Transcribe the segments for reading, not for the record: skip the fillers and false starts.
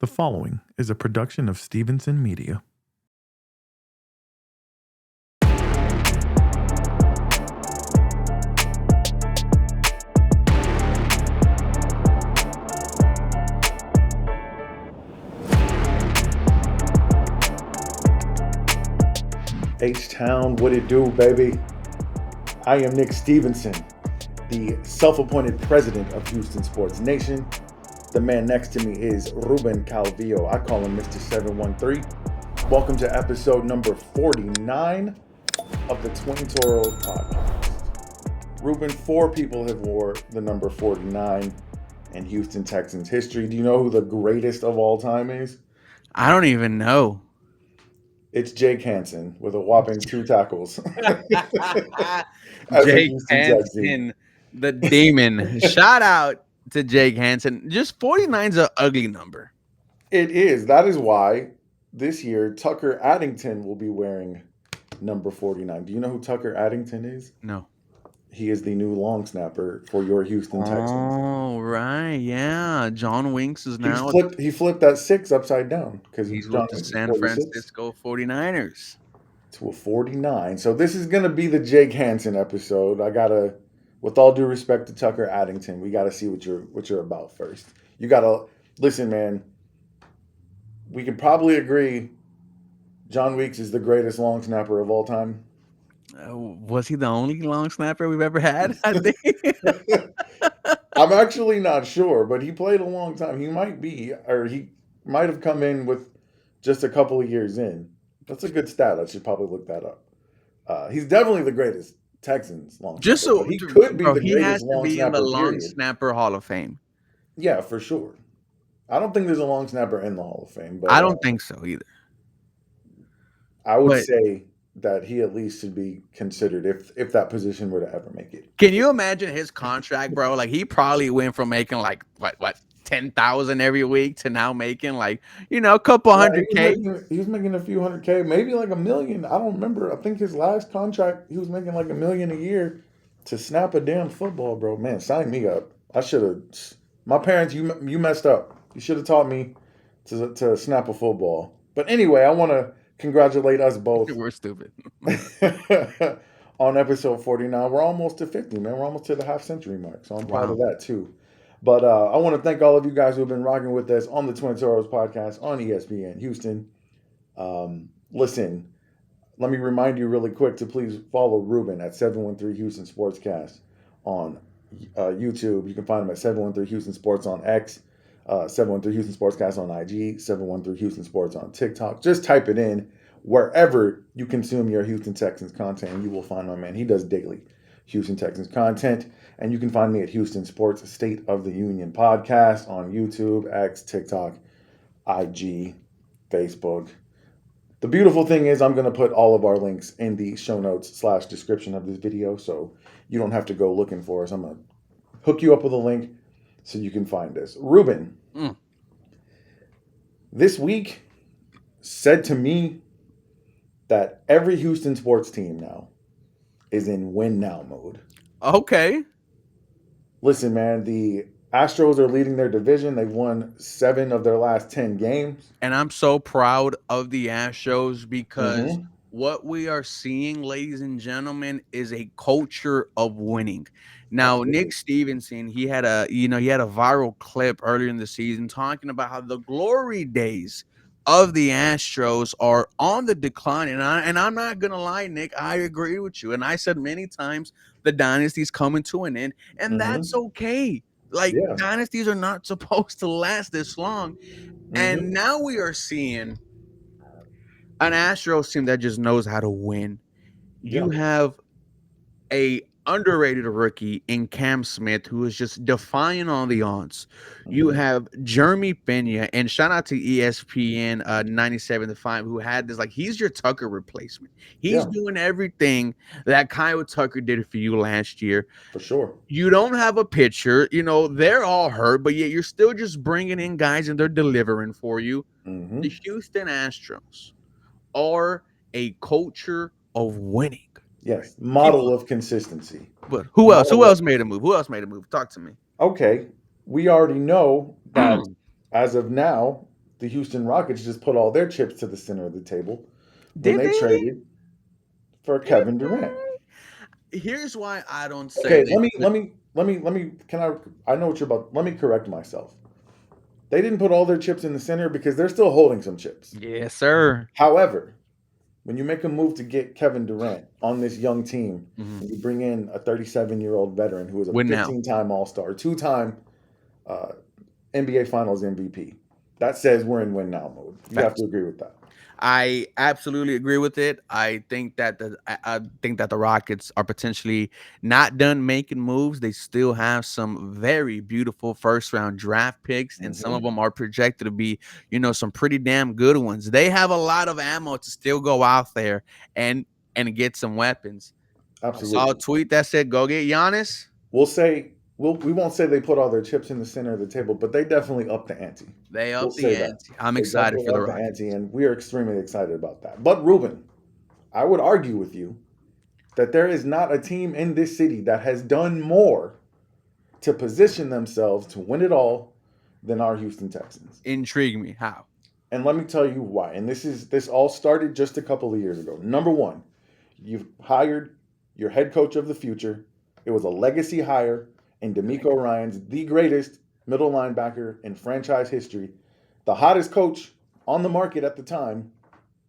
The following is a production of Stevenson Media. H-Town, what it do, baby? I am Nick Stevenson, the self-appointed president of Houston Sports Nation. The man next to me is Ruben Calvillo. I call him Mr. 713. Welcome to episode number 49 of the Twin Toros Podcast. Ruben, 4 people have wore the number 49 in Houston Texans history. Do you know who the greatest of all time is? I don't even know. It's Jake Hansen with a whopping 2 tackles. Jake Hansen, the demon. Shout out to Jake Hansen. Just 49's an ugly number. It is. That is why this year Tucker Addington will be wearing number 49. Do you know who Tucker Addington is? No. He is the new long snapper for your Houston Texans. Oh, right. Yeah. John Winks is now. He flipped that 6 upside down because he's with the San Francisco 49ers. To a 49. So this is going to be the Jake Hansen episode. I got to, with all due respect to Tucker Addington, we got to see what you're about first. You got to, listen, man, we can probably agree John Weeks is the greatest long snapper of all time. Was he the only long snapper we've ever had? I think. I'm actually not sure, but he played a long time. He might be, or he might have come in with just a couple of years in. That's a good stat. I should probably look that up. He's definitely the greatest Texans long snapper. So he could be the greatest long snapper. He has to be in the long snapper Hall of Fame. Yeah, for sure. I don't think there's a long snapper in the Hall of Fame, but I don't think so either. I would say that he at least should be considered if that position were to ever make it. Can you imagine his contract, bro? Like he probably went from making like what 10,000 every week to now making like, a couple $100K. He was making a few $100K, maybe like $1 million. I don't remember. I think his last contract he was making like $1 million a year to snap a damn football, bro. Man, sign me up. I should have. My parents, you messed up. You should have taught me to snap a football. But anyway, I want to congratulate us both. We're stupid. On episode 49. We're almost to 50, man. We're almost to the half-century mark, so I'm proud of that, too. But I want to thank all of you guys who have been rocking with us on the Twin Toros Podcast on ESPN Houston. Listen, let me remind you really quick to please follow Ruben at 713 Houston Sportscast on YouTube. You can find him at 713 Houston Sports on X, 713 Houston Sportscast on IG, 713 Houston Sports on TikTok. Just type it in wherever you consume your Houston Texans content, and you will find my man. He does daily Houston Texans content, and you can find me at Houston Sports State of the Union Podcast on YouTube, X, TikTok, IG, Facebook. The beautiful thing is I'm going to put all of our links in the show notes / description of this video, so you don't have to go looking for us. I'm going to hook you up with a link so you can find us. Ruben, this week said to me that every Houston sports team now is in win now mode. Okay. Listen, man, the Astros are leading their division. They've won 7 of their last 10 games. And I'm so proud of the Astros because what we are seeing, ladies and gentlemen, is a culture of winning. Now, Nick Stevenson, he had a viral clip earlier in the season talking about how the glory days of the Astros are on the decline. And I'm not going to lie, Nick, I agree with you. And I said many times the dynasty's coming to an end, and that's okay. Dynasties are not supposed to last this long. And now we are seeing an Astros team that just knows how to win. You have a underrated rookie in Cam Smith who is just defying all the odds. You have Jeremy Pena, and shout out to ESPN 97.5 who had this, he's your Tucker replacement. He's doing everything that Kyle Tucker did for you last year. For sure. You don't have a pitcher. They're all hurt, but yet you're still just bringing in guys and they're delivering for you. The Houston Astros are a culture of winning. Yes, model of consistency. But who else? Who else made a move? Talk to me. Okay, we already know that as of now, the Houston Rockets just put all their chips to the center of the table when Did they they? traded for Kevin Durant. Here's why I don't say Okay, they put. let me. I know what you're about. Let me correct myself. They didn't put all their chips in the center because they're still holding some chips. Yes, sir. However, when you make a move to get Kevin Durant on this young team, Mhm. and you bring in a 37-year-old veteran who is a Win now. 15-time All-Star, 2-time NBA Finals MVP, that says we're in win now mode. You have to agree with that. I absolutely agree with it. I think that the Rockets are potentially not done making moves. They still have some very beautiful first round draft picks, and some of them are projected to be, some pretty damn good ones. They have a lot of ammo to still go out there and get some weapons. Absolutely. I saw a tweet that said, "Go get Giannis." We won't say they put all their chips in the center of the table, but they definitely upped the ante. They We'll up say the that. ante. I'm They excited definitely for the upped Rockets. ante, and we are extremely excited about that. But Ruben, I would argue with you that there is not a team in this city that has done more to position themselves to win it all than our Houston Texans. Intrigue me. How? And let me tell you why. And this all started just a couple of years ago. Number one, you've hired your head coach of the future. It was a legacy hire in D'Amico Ryans, the greatest middle linebacker in franchise history, the hottest coach on the market at the time,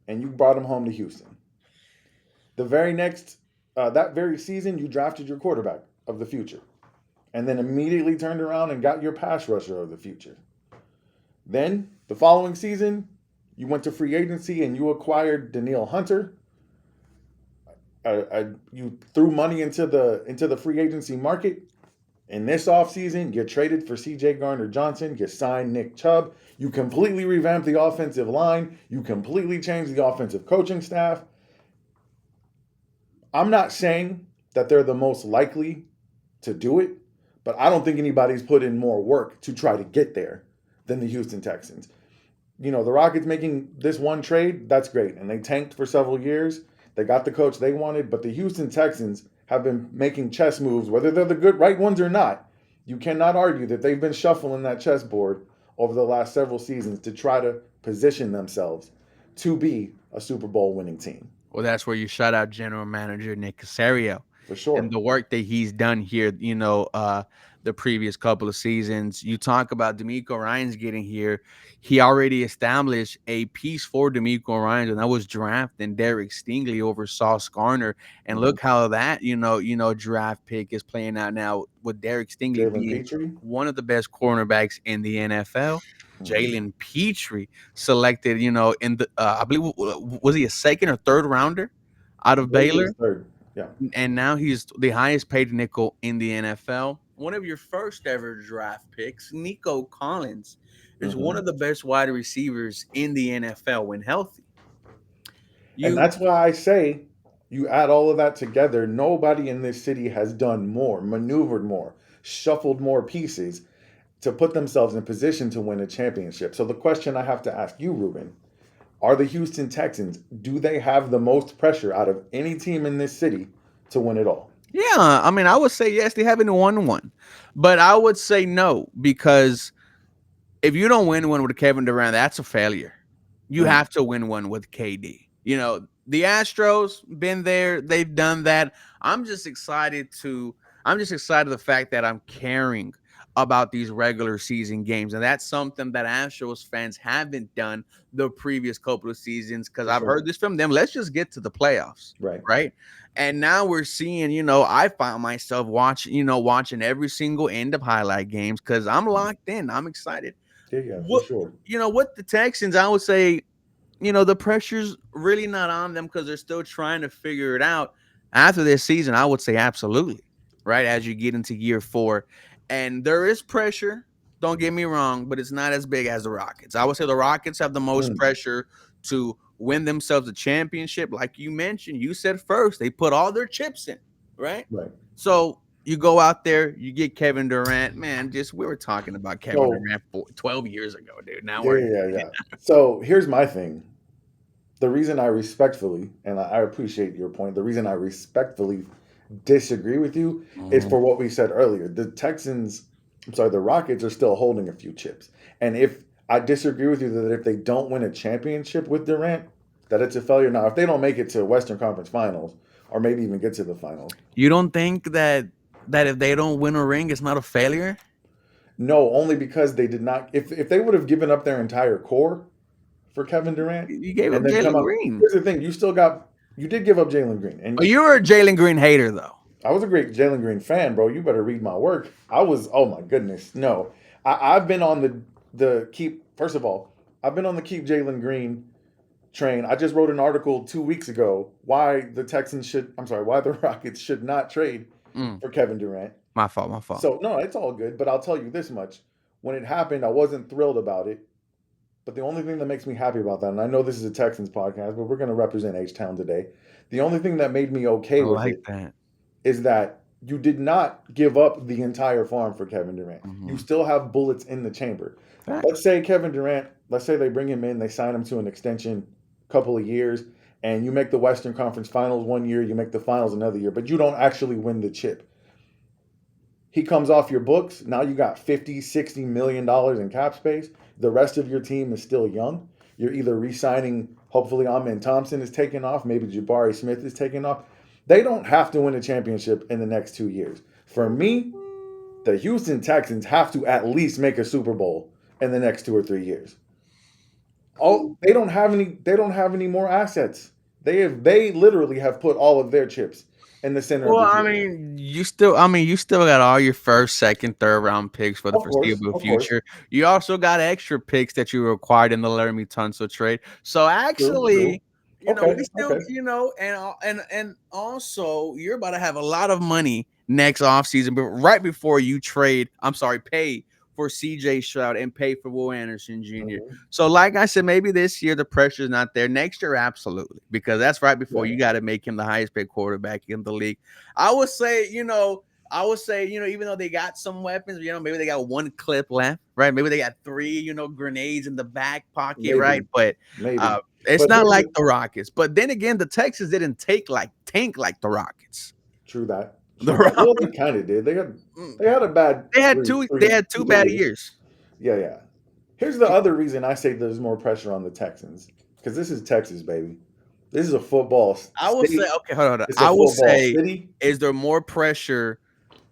and you brought him home to Houston. The very next, that very season, you drafted your quarterback of the future, and then immediately turned around and got your pass rusher of the future. Then the following season, you went to free agency and you acquired Danielle Hunter. You threw money into the free agency market. In this offseason, you traded for C.J. Gardner-Johnson. You signed Nick Chubb. You completely revamped the offensive line. You completely changed the offensive coaching staff. I'm not saying that they're the most likely to do it, but I don't think anybody's put in more work to try to get there than the Houston Texans. The Rockets making this one trade, that's great. And they tanked for several years. They got the coach they wanted, but the Houston Texans have been making chess moves, whether they're the good right ones or not. You cannot argue that they've been shuffling that chessboard over the last several seasons to try to position themselves to be a Super Bowl winning team. Well, that's where you shout out General Manager Nick Caserio. For sure. And the work that he's done here, the previous couple of seasons. You talk about D'Amico Ryans getting here. He already established a piece for D'Amico Ryans, and that was drafting Derek Stingley over Sauce Gardner. And look how that, draft pick is playing out now with Derek Stingley Jalen being Petrie, one of the best cornerbacks in the NFL. Jalen Petrie selected, in the I believe, was he a second or third rounder out of Baylor? Third. Yeah. And now he's the highest paid nickel in the NFL. One of your first ever draft picks, Nico Collins, is one of the best wide receivers in the NFL when healthy. And that's why I say you add all of that together, nobody in this city has done more, maneuvered more, shuffled more pieces to put themselves in position to win a championship. So the question I have to ask you, Ruben, are the Houston Texans, do they have the most pressure out of any team in this city to win it all? Yeah, I mean, I would say yes, they haven't won one. But I would say no, because if you don't win one with Kevin Durant, that's a failure. You have to win one with KD. The Astros been there, they've done that. I'm just excited the fact that I'm caring about these regular season games, and that's something that Astros fans haven't done the previous couple of seasons, because I've heard this from them. Let's just get to the playoffs, right? And now we're seeing, I found myself watching every single end of highlight games because I'm locked in. I'm excited. Yeah, for sure. What the Texans, I would say, the pressure's really not on them because they're still trying to figure it out. After this season, I would say absolutely, right? As you get into year 4. And there is pressure, don't get me wrong, but it's not as big as the Rockets. I would say the Rockets have the most pressure to win themselves a championship. Like you mentioned, you said first, they put all their chips in, right? Right. So you go out there, you get Kevin Durant. Man, we were talking about Kevin Durant 12 years ago, dude. Now Yeah. So here's my thing. The reason I respectfully, and I appreciate your point, the reason I respectfully disagree with you is for what we said earlier. The Rockets are still holding a few chips. And if I disagree with you that if they don't win a championship with Durant, that it's a failure. Now, if they don't make it to Western Conference Finals or maybe even get to the finals, You don't think that if they don't win a ring, it's not a failure? no, only because they did not. If they would have given up their entire core for Kevin Durant You gave up and then come Jalen up, Green. here's the thing: you did give up Jalen Green, and Oh, you're a Jalen Green hater, though. I was a great Jalen Green fan, bro. You better read my work. I was, oh my goodness, no. I've been on the keep. First of all, I've been on the keep Jalen Green train. I just wrote an article 2 weeks ago why the Rockets should not trade for Kevin Durant. My fault. So no, it's all good. But I'll tell you this much: when it happened, I wasn't thrilled about it. But the only thing that makes me happy about that, and I know this is a Texans podcast, but we're going to represent H-Town today. The only thing that made me okay with it is that you did not give up the entire farm for Kevin Durant. Mm-hmm. You still have bullets in the chamber. Let's say Kevin Durant, let's say they bring him in, they sign him to an extension couple of years, and you make the Western Conference Finals one year, you make the finals another year, but you don't actually win the chip. He comes off your books. Now you got $50-60 million in cap space. The rest of your team is still young. You're either re-signing, hopefully Amen Thompson is taking off, maybe Jabari Smith is taking off. They don't have to win a championship in the next 2 years. For me, the Houston Texans have to at least make a Super Bowl in the next 2 or 3 years. They don't have any more assets. They literally have put all of their chips in the center. Well, of the I mean, you still got all your first, second, third round picks for the foreseeable future. You also got extra picks that you acquired in the Laramie Tunsil trade. So actually, we still, and also you're about to have a lot of money next offseason, but right before you pay for CJ Stroud and pay for Will Anderson Jr. Mm-hmm. So like I said, maybe this year the pressure is not there. Next year, absolutely, because that's right before you got to make him the highest paid quarterback in the league. I would say, even though they got some weapons, maybe they got one clip left, right? Maybe they got 3, grenades in the back pocket, right? But it's not like the Rockets. But then again, the Texans didn't tank like the Rockets. True that. Well, they kind of did. They had a bad. They had two bad years. Yeah. Here's the other reason I say there's more pressure on the Texans, because this is Texas, baby. This is a football. I will say, okay, hold on. I will say, is there more pressure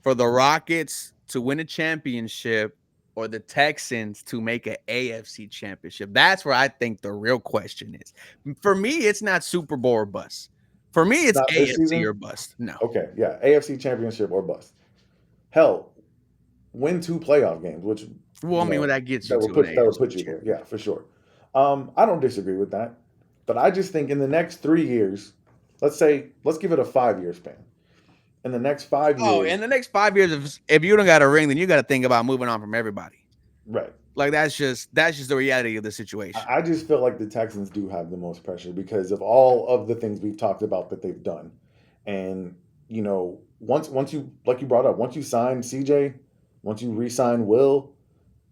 for the Rockets to win a championship or the Texans to make an AFC championship? That's where I think the real question is. For me, it's not Super Bowl or bust. For me, it's AFC or bust. No. Okay, yeah, AFC championship or bust. Hell, win 2 playoff games, which when that gets you that will put you there. Yeah, for sure. I don't disagree with that, but I just think in the next 3 years, let's give it a 5-year span. In the next 5 years. Oh, in the next 5 years, if you don't got a ring, then you got to think about moving on from everybody. Right. Like that's just the reality of the situation. I just feel like the Texans do have the most pressure because of all of the things we've talked about that they've done. And, once you, like you brought up, once you sign CJ, once you re-sign Will,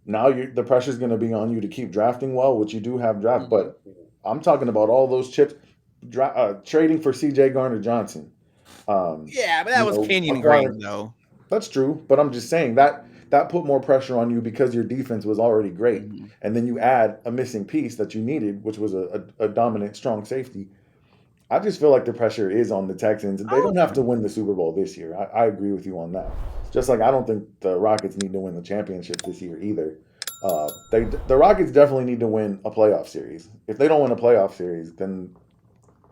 now the pressure is going to be on you to keep drafting well, which you do have draft. Mm-hmm. But I'm talking about all those chips, trading for CJ Garner-Johnson. But that was Kenyon Green, though. That's true. But I'm just saying that put more pressure on you because your defense was already great. Mm-hmm. And then you add a missing piece that you needed, which was a dominant, strong safety. I just feel like the pressure is on the Texans. They don't have to win the Super Bowl this year. I agree with you on that. Just like I don't think the Rockets need to win the championship this year either. The Rockets definitely need to win a playoff series. If they don't win a playoff series, then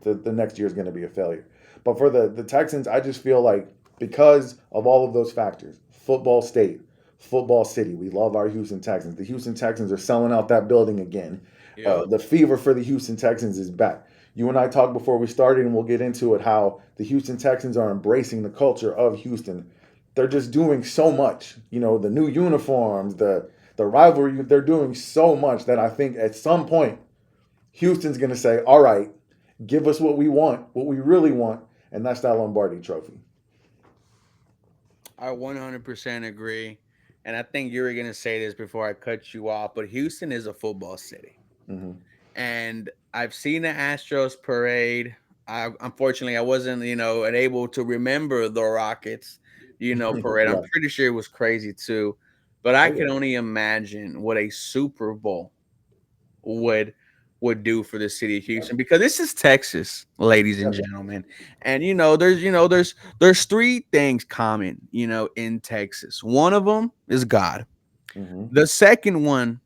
the next year is going to be a failure. But for the Texans, I just feel like because of all of those factors, football state, football city, we love our Houston Texans. The Houston Texans are selling out that building again. Yep. The fever for the Houston Texans is back. You and I talked before we started, and we'll get into it, how the Houston Texans are embracing the culture of Houston. They're just doing so much. The new uniforms, the rivalry, they're doing so much that I think at some point, Houston's going to say, all right, give us what we want, what we really want, and that's that Lombardi trophy. I 100% agree. And I think you were going to say this before I cut you off, but Houston is a football city. Mm-hmm. And I've seen the Astros parade. Unfortunately, I wasn't, able to remember the Rockets, parade. I'm pretty sure it was crazy too. But I can only imagine what a Super Bowl would do for the city of Houston, because this is Texas, ladies and gentlemen. And there's three things common, in Texas. One of them is God. Mm-hmm. The second one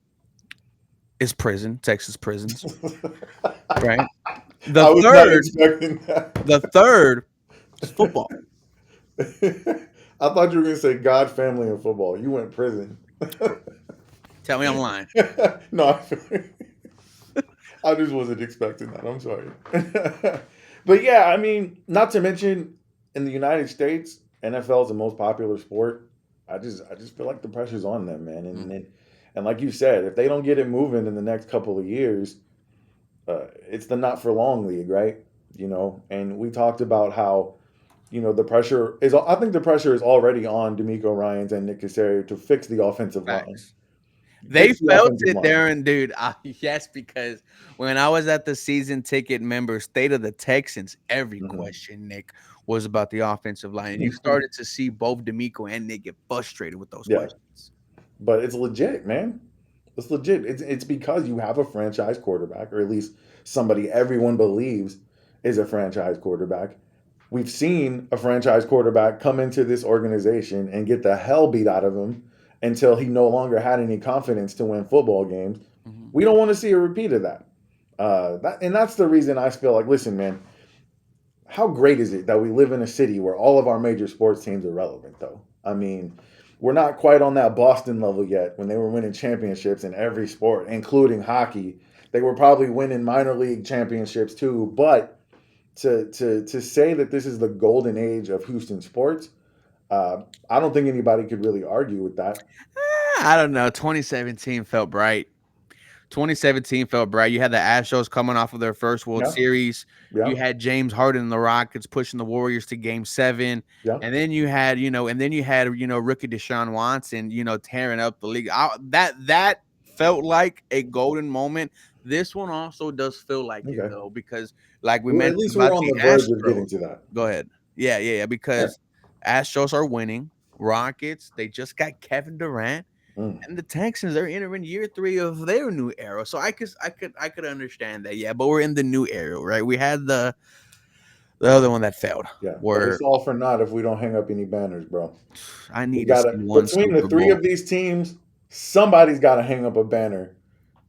is prison, Texas prisons, right? I was not expecting that. The third is football. I thought you were going to say God, family, and football. You went prison. Tell me I'm lying. No, I just wasn't expecting that. I'm sorry. But yeah, I mean, not to mention in the United States, NFL is the most popular sport. I just feel like the pressure's on them, man. And like you said, if they don't get it moving in the next couple of years, it's the not for long league, right? And we talked about how, the pressure is. I think the pressure is already on D'Amico Ryans and Nick Caserio to fix the offensive line. They felt it there, and dude, yes, because when I was at the season ticket member State of the Texans, every question, Nick, was about the offensive line, and you started to see both D'Amico and Nick get frustrated with those questions. But it's legit, man. It's legit. It's because you have a franchise quarterback, or at least somebody everyone believes is a franchise quarterback. We've seen a franchise quarterback come into this organization and get the hell beat out of him until he no longer had any confidence to win football games. Mm-hmm. We don't want to see a repeat of that. And that's the reason I feel like, listen, man, how great is it that we live in a city where all of our major sports teams are relevant, though? I mean, we're not quite on that Boston level yet when they were winning championships in every sport, including hockey. They were probably winning minor league championships too, but to say that this is the golden age of Houston sports, I don't think anybody could really argue with that. I don't know. 2017 felt bright. 2017 felt bright. You had the Astros coming off of their first World Series. Yeah. You had James Harden and the Rockets pushing the Warriors to Game 7. Yeah. And then you had, rookie Deshaun Watson, tearing up the league. That felt like a golden moment. This one also does feel like it, though, because like we mentioned, at least we're on the verge of getting to that. Go ahead. Yeah. Because Astros are winning. Rockets, they just got Kevin Durant. And the Texans, they're entering year 3 of their new era. So I could understand that. Yeah, but we're in the new era, right? We had the other one that failed. Yeah. It's all for naught if we don't hang up any banners, bro. I need to see one between the 3 of these teams, somebody's got to hang up a banner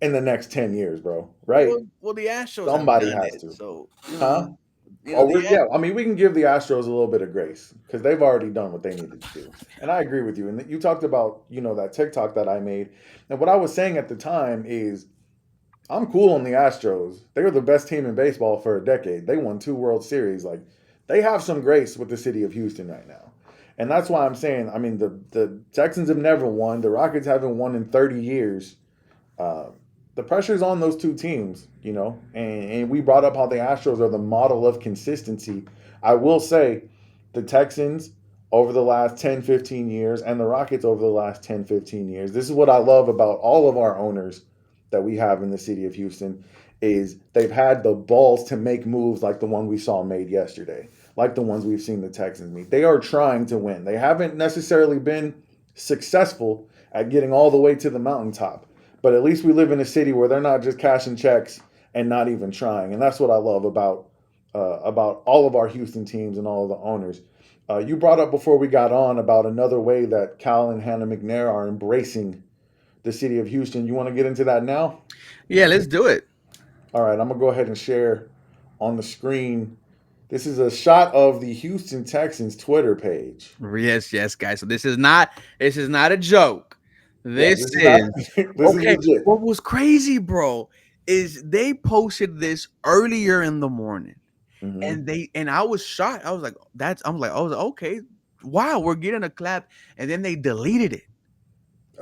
in the next 10 years, bro. Right? Well, the Astros. Somebody has to. So, I mean, we can give the Astros a little bit of grace because they've already done what they needed to do. And I agree with you. And you talked about, that TikTok that I made. And what I was saying at the time is I'm cool on the Astros. They were the best team in baseball for a decade. They won 2 World Series. Like, they have some grace with the city of Houston right now. And that's why I'm saying, I mean, the Texans have never won. The Rockets haven't won in 30 years. The pressure's on those 2 teams, and we brought up how the Astros are the model of consistency. I will say the Texans over the last 10, 15 years and the Rockets over the last 10, 15 years, this is what I love about all of our owners that we have in the city of Houston, is they've had the balls to make moves like the one we saw made yesterday, like the ones we've seen the Texans make. They are trying to win. They haven't necessarily been successful at getting all the way to the mountaintop. But at least we live in a city where they're not just cashing checks and not even trying. And that's what I love about all of our Houston teams and all of the owners. You brought up before we got on about another way that Cal and Hannah McNair are embracing the city of Houston. You want to get into that now? Yeah, let's do it. All right, I'm going to go ahead and share on the screen. This is a shot of the Houston Texans Twitter page. Yes, guys. So this is not a joke. This is legit. What was crazy, bro, is they posted this earlier in the morning, and I was shocked. I was like, okay, wow, we're getting a clap, and then they deleted it.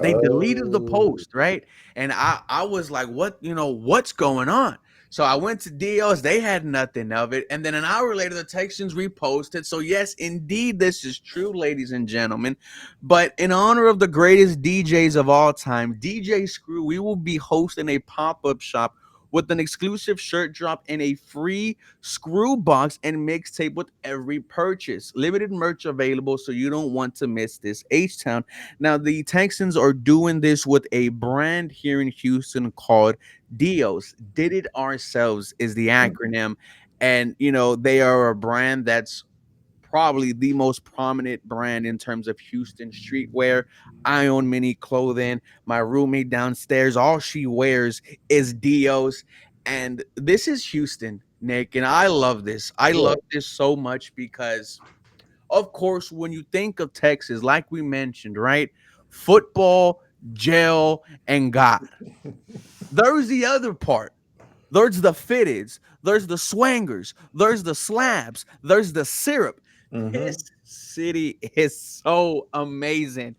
They deleted the post, right? And I was like, what's going on? So I went to DLs. They had nothing of it. And then an hour later, the Texans reposted. So yes, indeed, this is true, ladies and gentlemen. But in honor of the greatest DJs of all time, DJ Screw, we will be hosting a pop-up shop with an exclusive shirt drop and a free screw box and mixtape with every purchase. Limited merch available, so you don't want to miss this. H-Town. Now, the Texans are doing this with a brand here in Houston called Dios. Did it ourselves is the acronym. And, they are a brand that's probably the most prominent brand in terms of Houston streetwear. I own mini clothing. My roommate downstairs, all she wears is Dios. And this is Houston, Nick. And I love this. I love this so much because, of course, when you think of Texas, like we mentioned, right? Football, jail, and God. There's the other part. There's the fitteds. There's the swangers. There's the slabs. There's the syrup. This city is so amazing.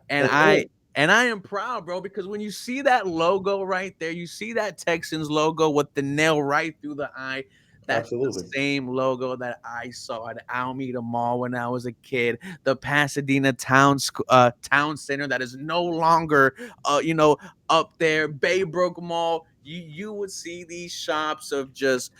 And I am proud, bro, because when you see that logo right there, you see that Texans logo with the nail right through the eye. That's the same logo that I saw at Alameda Mall when I was a kid. The Pasadena town center that is no longer, up there. Baybrook Mall. You would see these shops of just,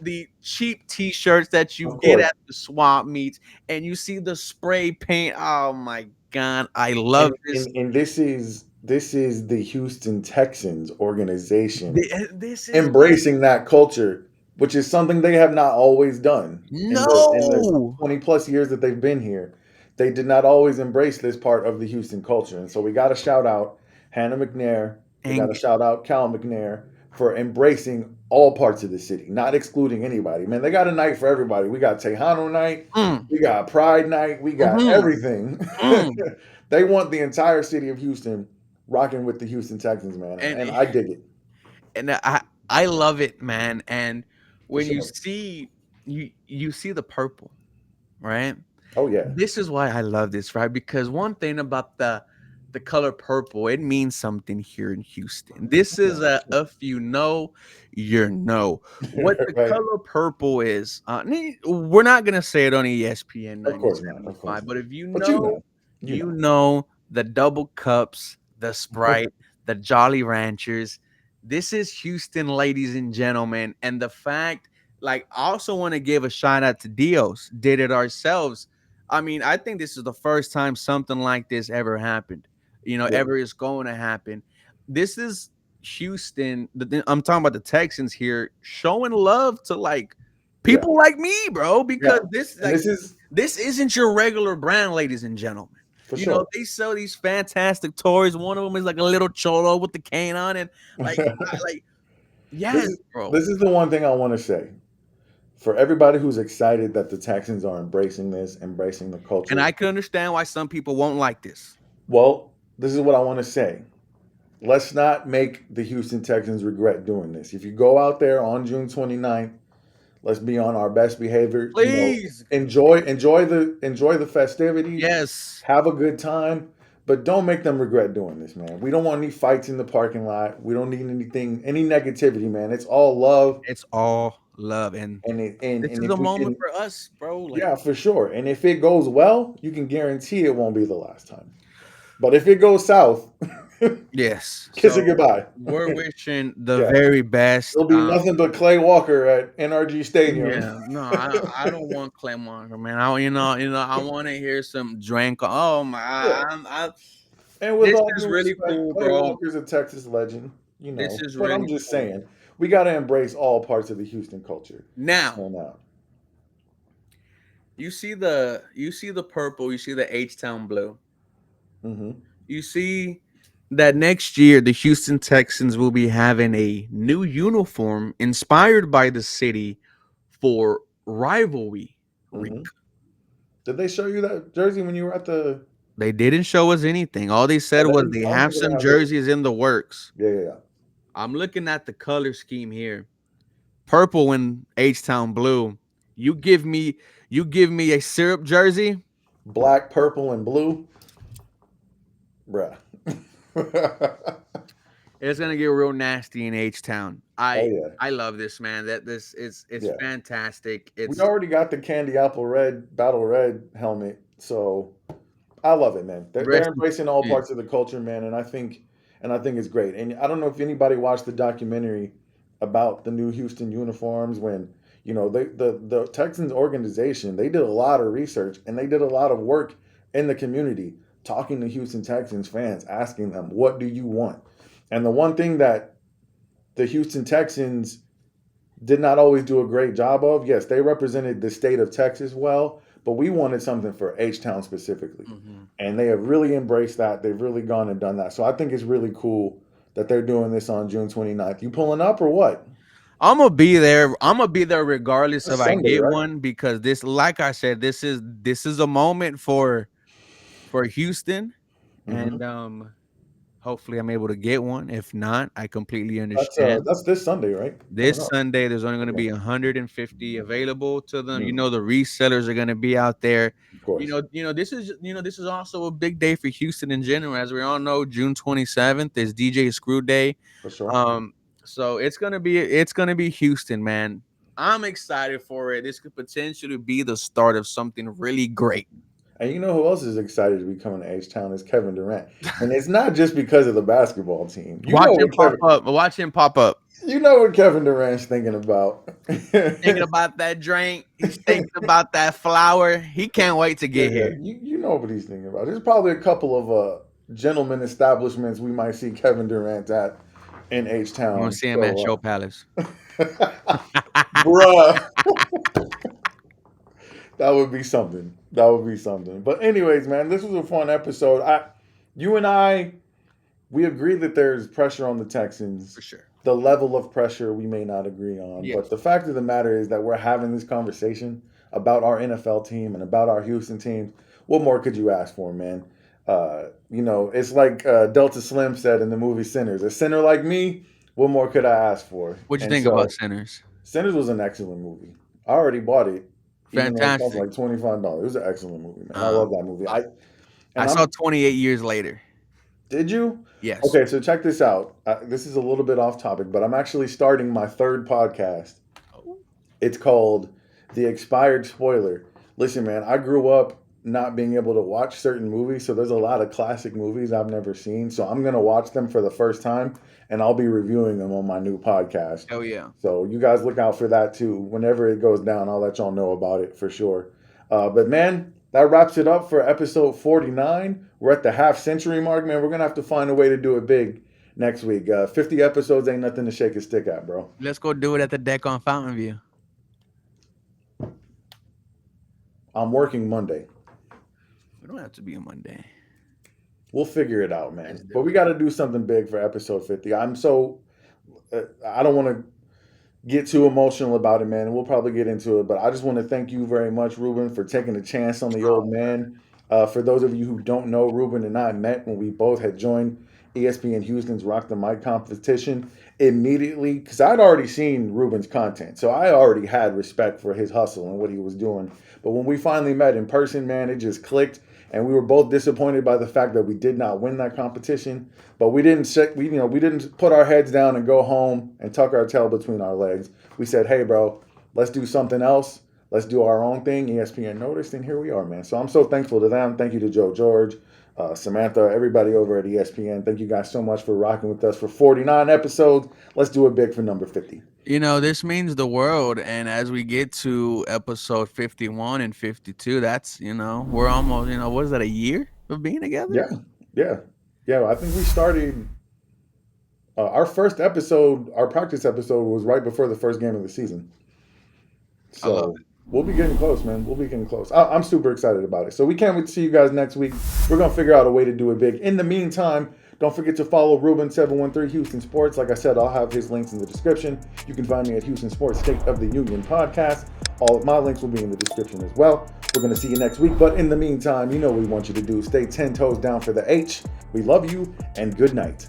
the cheap T-shirts that you get at the swap meets, and you see the spray paint. Oh my God, I love this. And this is the Houston Texans organization This is embracing that culture, which is something they have not always done. In the 20 plus years that they've been here, they did not always embrace this part of the Houston culture. And so we got to shout out Hannah McNair. We got to shout out Cal McNair for embracing all parts of the city, not excluding anybody. Man, they got a night for everybody. We got Tejano night. We got Pride night. We got everything. They want the entire city of Houston rocking with the Houston Texans, man. And I dig it. And I love it, man. And when you see the purple, right? Oh yeah. This is why I love this, right? Because one thing about the color purple, it means something here in Houston. This is if you know, you know. What the color purple is, we're not gonna say it on ESPN 97.5, but if you know, you know the double cups, the Sprite, the Jolly Ranchers. This is Houston, ladies and gentlemen. And the fact, I also want to give a shout out to Dios. Did it ourselves. I mean, I think this is the first time something like this ever happened. Ever is going to happen. This is Houston. I'm talking about the Texans here showing love to people like me, bro, because this isn't your regular brand, ladies and gentlemen. They sell these fantastic toys. One of them is like a little cholo with the cane on it. Yes, bro. This is the one thing I want to say. For everybody who's excited that the Texans are embracing the culture. And I can understand why some people won't like this. Well, this is what I want to say. Let's not make the Houston Texans regret doing this. If you go out there on June 29th, let's be on our best behavior. Please enjoy the festivities. Yes. Have a good time. But don't make them regret doing this, man. We don't want any fights in the parking lot. We don't need any negativity, man. It's all love. It's all love. And this is a moment for us, bro. Yeah, for sure. And if it goes well, you can guarantee it won't be the last time. But if it goes south, yes, kiss it goodbye. We're wishing the very best. There'll be nothing but Clay Walker at NRG Stadium. Yeah, no, I don't want Clay Walker, man. I want to hear some drink. Oh my, and with this all is due really respect, cool, Clay bro. Walker's a Texas legend, This is but really I'm just cool. saying, we got to embrace all parts of the Houston culture. Now, you see the purple, you see the H-Town blue. Mm-hmm. You see that next year the Houston Texans will be having a new uniform inspired by the city for rivalry week. Did they show you that jersey when you were at the? They didn't show us anything. All they said was they have some jerseys in the works. Yeah. I'm looking at the color scheme here. Purple and H-Town blue. You give me a syrup jersey. Black, purple, and blue. Bruh. It's gonna get real nasty in H-Town. I love this, man. It's fantastic. We already got the candy apple red, battle red helmet, so I love it, man. They're embracing all parts of the culture, man, and I think and I think it's great. And I don't know if anybody watched the documentary about the new Houston uniforms when, the Texans organization, they did a lot of research and they did a lot of work in the community, talking to Houston Texans fans, asking them, what do you want? And the one thing that the Houston Texans did not always do a great job of, yes, they represented the state of Texas well, but we wanted something for H-Town specifically. Mm-hmm. And they have really embraced that. They've really gone and done that. So I think it's really cool that they're doing this on June 29th. You pulling up or what? I'm gonna be there. I'm gonna be there regardless if I get right? one, because this, like I said, this is a moment for Houston, mm-hmm. and hopefully I'm able to get one. If not, I completely understand. That's this Sunday, right? This Sunday, there's only going to be 150 available to them. The resellers are going to be out there. Of course. This is also a big day for Houston in general. As we all know, June 27th is DJ Screw Day. For sure. So it's gonna be Houston, man. I'm excited for it. This could potentially be the start of something really great. And you know who else is excited to be coming to H-Town is Kevin Durant. And it's not just because of the basketball team. Watch him pop up. You know what Kevin Durant's thinking about. Thinking about that drink. He's thinking about that flower. He can't wait to get here. You know what he's thinking about. There's probably a couple of gentleman establishments we might see Kevin Durant at in H-Town. I'm going to see him at Show Palace. Bruh. That would be something. But anyways, man, this was a fun episode. You and I, we agree that there's pressure on the Texans. For sure. The level of pressure we may not agree on. Yes. But the fact of the matter is that we're having this conversation about our NFL team and about our Houston team. What more could you ask for, man? It's like Delta Slim said in the movie Sinners. A sinner like me, what more could I ask for? What'd you think about Sinners? Sinners was an excellent movie. I already bought it. Fantastic. It cost like $25. It was an excellent movie, man. I love that movie. I saw 28 years later. Did you? Yes. Okay, so check this out. This is a little bit off topic, but I'm actually starting my third podcast. Oh. It's called The Expired Spoiler. Listen, man, I grew up not being able to watch certain movies, so there's a lot of classic movies I've never seen. So I'm going to watch them for the first time, and I'll be reviewing them on my new podcast. Oh, yeah. So you guys look out for that, too. Whenever it goes down, I'll let y'all know about it for sure. But, man, that wraps it up for episode 49. We're at the half-century mark, man. We're going to have to find a way to do it big next week. 50 episodes ain't nothing to shake a stick at, bro. Let's go do it at the deck on Fountain View. I'm working Monday. We don't have to be a Monday. We'll figure it out, man. But we got to do something big for episode 50. I don't want to get too emotional about it, man, and we'll probably get into it. But I just want to thank you very much, Ruben, for taking a chance on the old man. For those of you who don't know, Ruben and I met when we both had joined ESPN Houston's Rock the Mic competition immediately, because I'd already seen Ruben's content. So I already had respect for his hustle and what he was doing. But when we finally met in person, man, it just clicked. And we were both disappointed by the fact that we did not win that competition. But we didn't put our heads down and go home and tuck our tail between our legs. We said, hey, bro, let's do something else. Let's do our own thing. ESPN noticed, and here we are, man. So I'm so thankful to them. Thank you to Joe George, Samantha, everybody over at ESPN. Thank you guys so much for rocking with us for 49 episodes. Let's do it big for number 50. This means the world. And as we get to episode 51 and 52, that's, we're almost, what is that, a year of being together? Yeah. I think we started our first episode, our practice episode was right before the first game of the season. So we'll be getting close, man. We'll be getting close. I'm super excited about it. So we can't wait to see you guys next week. We're going to figure out a way to do it big. In the meantime, don't forget to follow Ruben713 Houston Sports. Like I said, I'll have his links in the description. You can find me at Houston Sports State of the Union Podcast. All of my links will be in the description as well. We're going to see you next week. But in the meantime, you know what we want you to do. Stay 10 toes down for the H. We love you, and good night.